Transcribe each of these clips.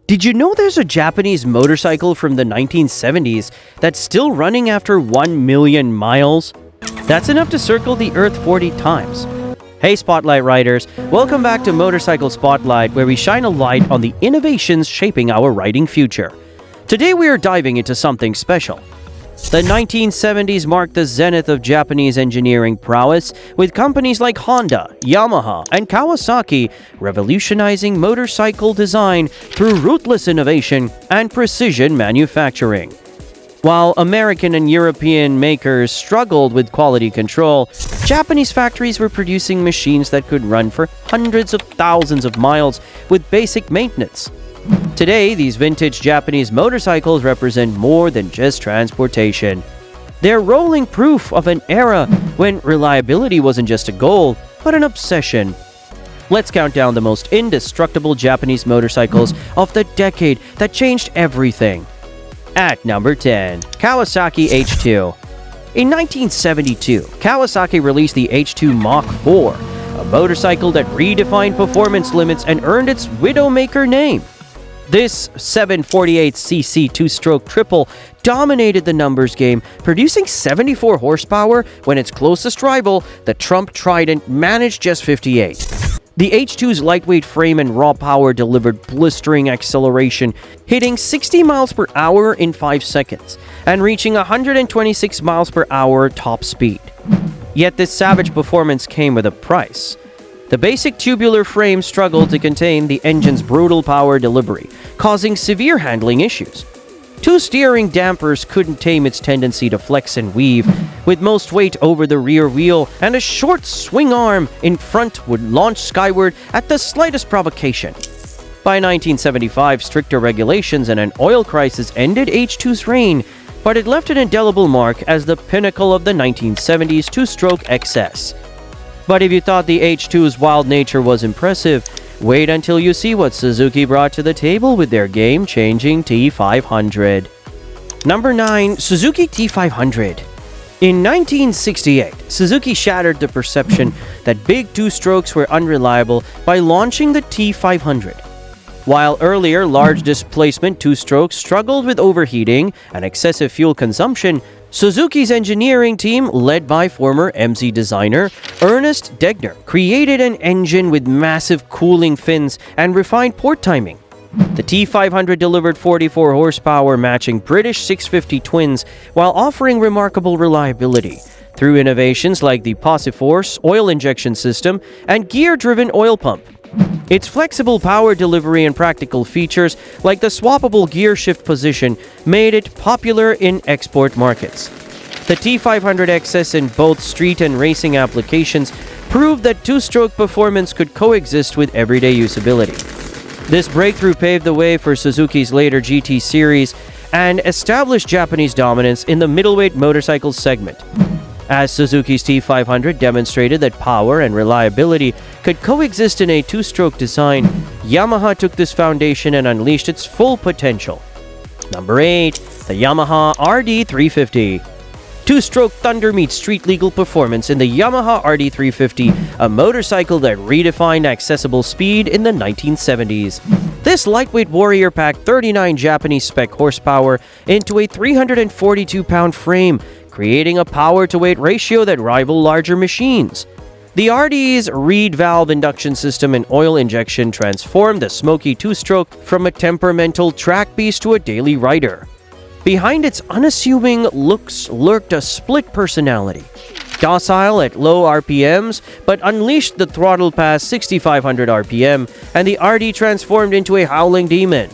Did you know there's a Japanese motorcycle from the 1970s that's still running after 1 million miles? That's enough to circle the Earth 40 times. Hey Spotlight Riders, welcome back to Motorcycle Spotlight, where we shine a light on the innovations shaping our riding future. Today we are diving into something special. The 1970s marked the zenith of Japanese engineering prowess, with companies like Honda, Yamaha, and Kawasaki revolutionizing motorcycle design through ruthless innovation and precision manufacturing. While American and European makers struggled with quality control, Japanese factories were producing machines that could run for hundreds of thousands of miles with basic maintenance. Today, these vintage Japanese motorcycles represent more than just transportation. They're rolling proof of an era when reliability wasn't just a goal, but an obsession. Let's count down the most indestructible Japanese motorcycles of the decade that changed everything. At number 10, Kawasaki H2. In 1972, Kawasaki released the H2 Mach 4, a motorcycle that redefined performance limits and earned its Widowmaker name. This 748cc two-stroke triple dominated the numbers game, producing 74 horsepower when its closest rival, the Trump Trident, managed just 58. The H2's lightweight frame and raw power delivered blistering acceleration, hitting 60 miles per hour in 5 seconds and reaching 126 miles per hour top speed. Yet this savage performance came with a price. The basic tubular frame struggled to contain the engine's brutal power delivery, causing severe handling issues. Two steering dampers couldn't tame its tendency to flex and weave, with most weight over the rear wheel, and a short swing arm in front would launch skyward at the slightest provocation. By 1975, stricter regulations and an oil crisis ended H2's reign, but it left an indelible mark as the pinnacle of the 1970s two-stroke XS. But if you thought the H2's wild nature was impressive, wait until you see what Suzuki brought to the table with their game-changing T500. Number 9. Suzuki T500. In 1968, Suzuki shattered the perception that big two-strokes were unreliable by launching the T500. While earlier large displacement two-strokes struggled with overheating and excessive fuel consumption, Suzuki's engineering team, led by former MZ designer Ernest Degner, created an engine with massive cooling fins and refined port timing. The T500 delivered 44 horsepower, matching British 650 twins, while offering remarkable reliability through innovations like the powerhouses oil injection system and gear-driven oil pump. Its flexible power delivery and practical features, like the swappable gear shift position, made it popular in export markets. The T500 XS in both street and racing applications proved that two-stroke performance could coexist with everyday usability. This breakthrough paved the way for Suzuki's later GT series and established Japanese dominance in the middleweight motorcycle segment. As Suzuki's T500 demonstrated that power and reliability could coexist in a two-stroke design, Yamaha took this foundation and unleashed its full potential. Number 8. The Yamaha RD350. Two-stroke thunder meets street-legal performance in the Yamaha RD350, a motorcycle that redefined accessible speed in the 1970s. This lightweight warrior packed 39 Japanese spec horsepower into a 342-pound frame, creating a power-to-weight ratio that rivaled larger machines. The RD's reed valve induction system and oil injection transformed the smoky two-stroke from a temperamental track beast to a daily rider. Behind its unassuming looks lurked a split personality. Docile at low RPMs, but unleashed the throttle past 6,500 RPM, and the RD transformed into a howling demon.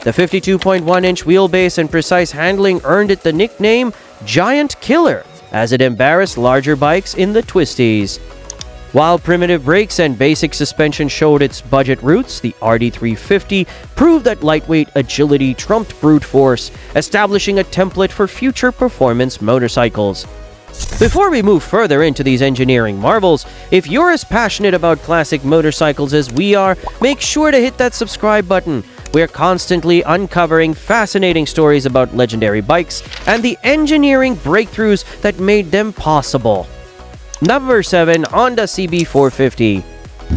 The 52.1-inch wheelbase and precise handling earned it the nickname Giant Killer, as it embarrassed larger bikes in the twisties. While primitive brakes and basic suspension showed its budget roots, the RD350 proved that lightweight agility trumped brute force, establishing a template for future performance motorcycles. Before we move further into these engineering marvels, if you're as passionate about classic motorcycles as we are, make sure to hit that subscribe button. We're constantly uncovering fascinating stories about legendary bikes and the engineering breakthroughs that made them possible. Number 7. Honda CB450.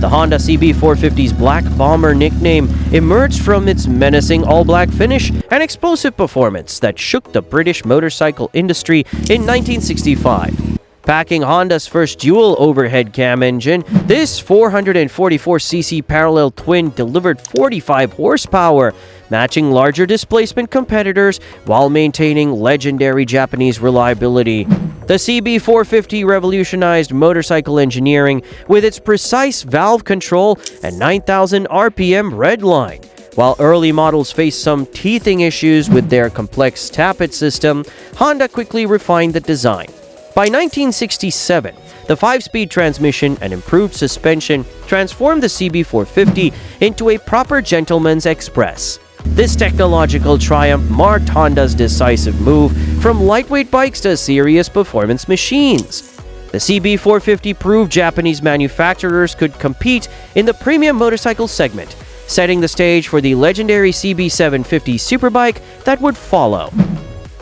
The Honda CB450's Black Bomber nickname emerged from its menacing all-black finish and explosive performance that shook the British motorcycle industry in 1965. Packing Honda's first dual overhead cam engine, this 444cc parallel twin delivered 45 horsepower, matching larger displacement competitors while maintaining legendary Japanese reliability. The CB450 revolutionized motorcycle engineering with its precise valve control and 9,000 RPM redline. While early models faced some teething issues with their complex tappet system, Honda quickly refined the design. By 1967, the 5-speed transmission and improved suspension transformed the CB450 into a proper gentleman's express. This technological triumph marked Honda's decisive move from lightweight bikes to serious performance machines. The CB450 proved Japanese manufacturers could compete in the premium motorcycle segment, setting the stage for the legendary CB750 superbike that would follow.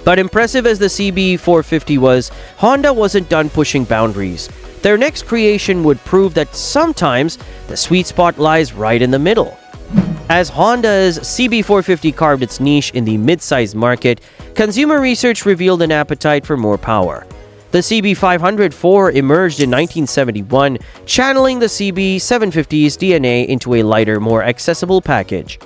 But impressive as the CB450 was, Honda wasn't done pushing boundaries. Their next creation would prove that sometimes the sweet spot lies right in the middle. As Honda's CB450 carved its niche in the mid-size market, consumer research revealed an appetite for more power. The CB500-4 emerged in 1971, channeling the CB750's DNA into a lighter, more accessible package.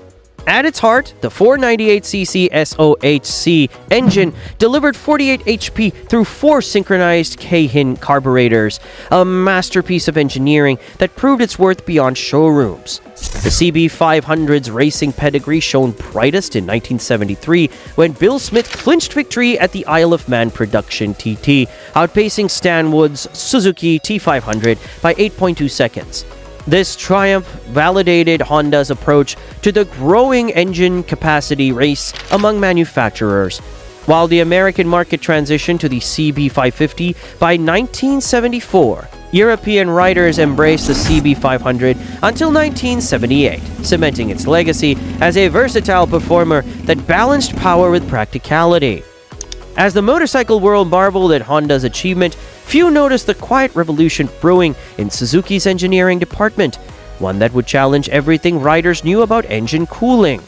At its heart, the 498cc SOHC engine delivered 48 HP through 4 synchronized Keihin carburetors, a masterpiece of engineering that proved its worth beyond showrooms. The CB500's racing pedigree shone brightest in 1973 when Bill Smith clinched victory at the Isle of Man production TT, outpacing Stan Wood's Suzuki T500 by 8.2 seconds. This triumph validated Honda's approach to the growing engine capacity race among manufacturers. While the American market transitioned to the CB550 by 1974, European riders embraced the CB500 until 1978, cementing its legacy as a versatile performer that balanced power with practicality. As the motorcycle world marveled at Honda's achievement, few noticed the quiet revolution brewing in Suzuki's engineering department, one that would challenge everything riders knew about engine cooling.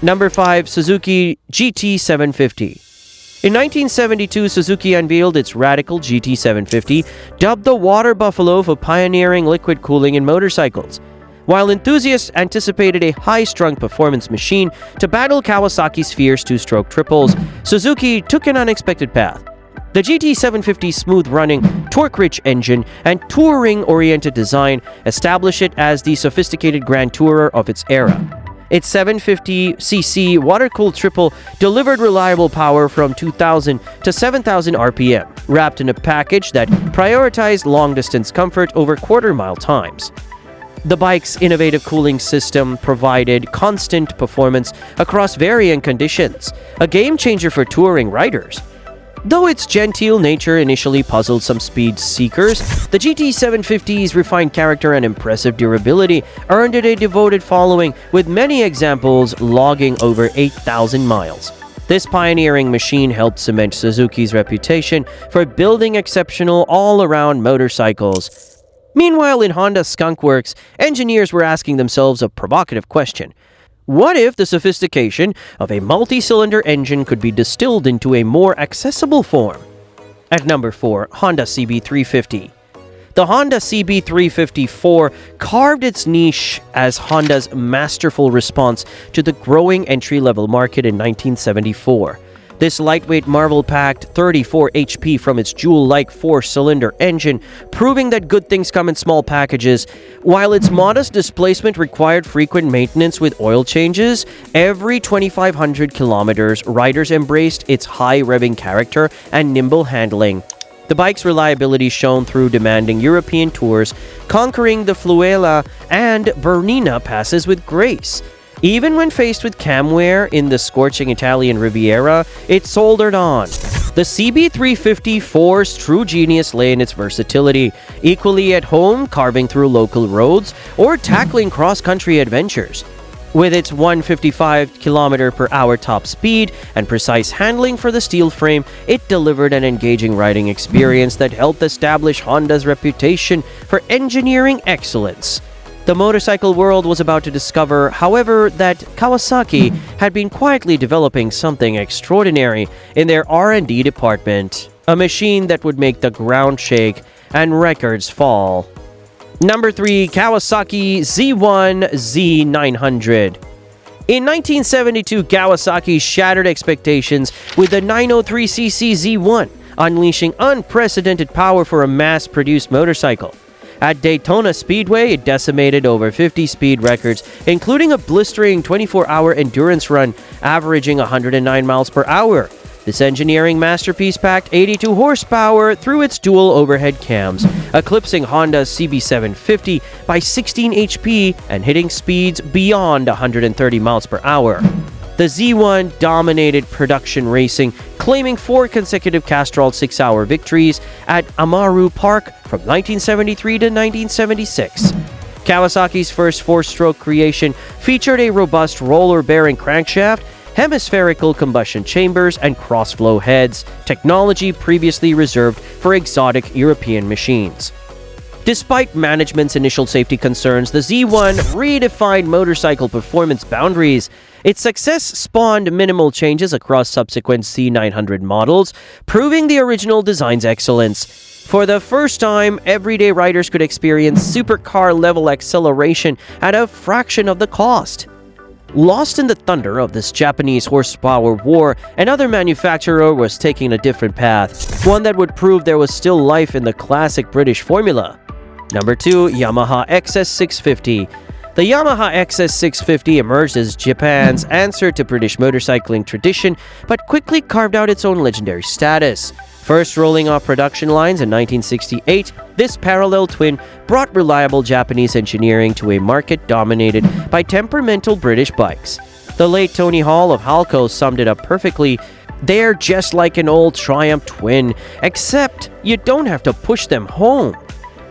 Number 5. Suzuki GT750. In 1972, Suzuki unveiled its radical GT750, dubbed the Water Buffalo for pioneering liquid cooling in motorcycles. While enthusiasts anticipated a high-strung performance machine to battle Kawasaki's fierce two-stroke triples, Suzuki took an unexpected path. The GT750's smooth-running, torque-rich engine and touring-oriented design established it as the sophisticated grand tourer of its era. Its 750cc water-cooled triple delivered reliable power from 2,000 to 7,000 RPM, wrapped in a package that prioritized long-distance comfort over quarter-mile times. The bike's innovative cooling system provided constant performance across varying conditions, a game-changer for touring riders. Though its genteel nature initially puzzled some speed seekers, the GT750's refined character and impressive durability earned it a devoted following, with many examples logging over 8,000 miles. This pioneering machine helped cement Suzuki's reputation for building exceptional all-around motorcycles. Meanwhile, in Honda's Skunk Works, engineers were asking themselves a provocative question. What if the sophistication of a multi-cylinder engine could be distilled into a more accessible form? At number 4, Honda CB350. The Honda CB350-4 carved its niche as Honda's masterful response to the growing entry-level market in 1974. This lightweight marvel-packed 34 HP from its Joule-like 4-cylinder engine, proving that good things come in small packages. While its modest displacement required frequent maintenance with oil changes, every 2,500 kilometers, riders embraced its high-revving character and nimble handling. The bike's reliability shone through demanding European tours, conquering the Fluela and Bernina passes with grace. Even when faced with cam wear in the scorching Italian Riviera, it soldered on. The CB350-4's true genius lay in its versatility, equally at home carving through local roads or tackling cross-country adventures. With its 155 km/h top speed and precise handling for the steel frame, it delivered an engaging riding experience that helped establish Honda's reputation for engineering excellence. The motorcycle world was about to discover, however, that Kawasaki had been quietly developing something extraordinary in their R&D department, a machine that would make the ground shake and records fall. Number 3. Kawasaki Z1 Z900. In 1972, Kawasaki shattered expectations with the 903cc Z1, unleashing unprecedented power for a mass-produced motorcycle. At Daytona Speedway, it decimated over 50 speed records, including a blistering 24-hour endurance run averaging 109 miles per hour. This engineering masterpiece packed 82 horsepower through its dual overhead cams, eclipsing Honda's CB750 by 16 HP and hitting speeds beyond 130 miles per hour. The Z1 dominated production racing, claiming 4 consecutive Castrol 6-hour victories at Amaru Park from 1973 to 1976. Kawasaki's first 4-stroke creation featured a robust roller-bearing crankshaft, hemispherical combustion chambers, and cross-flow heads, technology previously reserved for exotic European machines. Despite management's initial safety concerns, the Z1 redefined motorcycle performance boundaries. Its success spawned minimal changes across subsequent C900 models, proving the original design's excellence. For the first time, everyday riders could experience supercar-level acceleration at a fraction of the cost. Lost in the thunder of this Japanese horsepower war, another manufacturer was taking a different path, one that would prove there was still life in the classic British formula. Number 2. Yamaha XS650. The Yamaha XS650 emerged as Japan's answer to British motorcycling tradition, but quickly carved out its own legendary status. First rolling off production lines in 1968, this parallel twin brought reliable Japanese engineering to a market dominated by temperamental British bikes. The late Tony Hall of Halco summed it up perfectly. They're just like an old Triumph twin, except you don't have to push them home.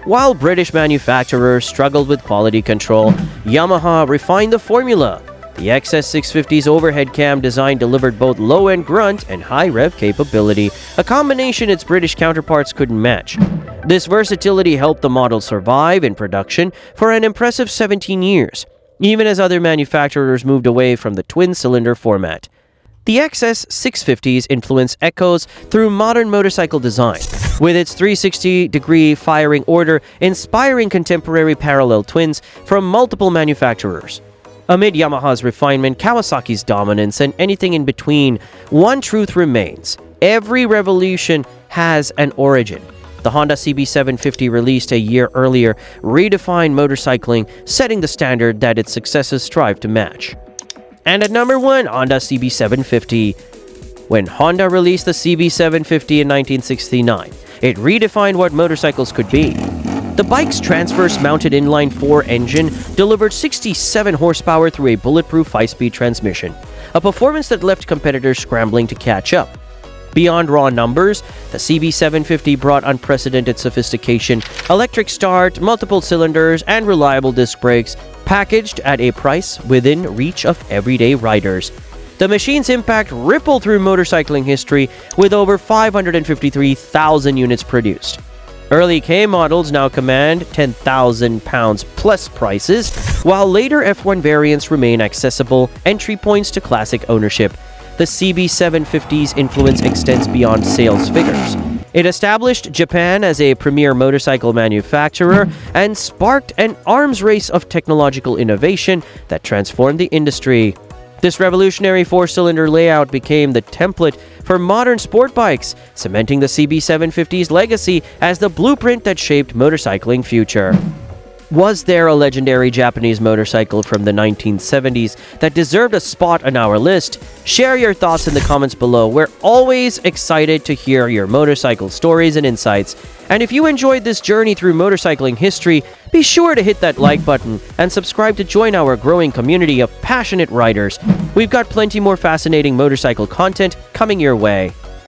While British manufacturers struggled with quality control, Yamaha refined the formula. The XS650's overhead cam design delivered both low-end grunt and high-rev capability, a combination its British counterparts couldn't match. This versatility helped the model survive in production for an impressive 17 years, even as other manufacturers moved away from the twin-cylinder format. The XS650's influence echoes through modern motorcycle design, with its 360-degree firing order inspiring contemporary parallel twins from multiple manufacturers. Amid Yamaha's refinement, Kawasaki's dominance, and anything in between, one truth remains: every revolution has an origin. The Honda CB750, released a year earlier, redefined motorcycling, setting the standard that its successors strive to match. And at number 1, Honda CB750. When Honda released the CB750 in 1969, it redefined what motorcycles could be. The bike's transverse-mounted inline-4 engine delivered 67 horsepower through a bulletproof 5-speed transmission, a performance that left competitors scrambling to catch up. Beyond raw numbers, the CB750 brought unprecedented sophistication, electric start, multiple cylinders, and reliable disc brakes, packaged at a price within reach of everyday riders. The machine's impact rippled through motorcycling history, with over 553,000 units produced. Early K models now command £10,000 plus prices, while later F1 variants remain accessible entry points to classic ownership. The CB750's influence extends beyond sales figures. It established Japan as a premier motorcycle manufacturer and sparked an arms race of technological innovation that transformed the industry. This revolutionary 4-cylinder layout became the template for modern sport bikes, cementing the CB750's legacy as the blueprint that shaped motorcycling future. Was there a legendary Japanese motorcycle from the 1970s that deserved a spot on our list? Share your thoughts in the comments below. We're always excited to hear your motorcycle stories and insights. And if you enjoyed this journey through motorcycling history, be sure to hit that like button and subscribe to join our growing community of passionate riders. We've got plenty more fascinating motorcycle content coming your way.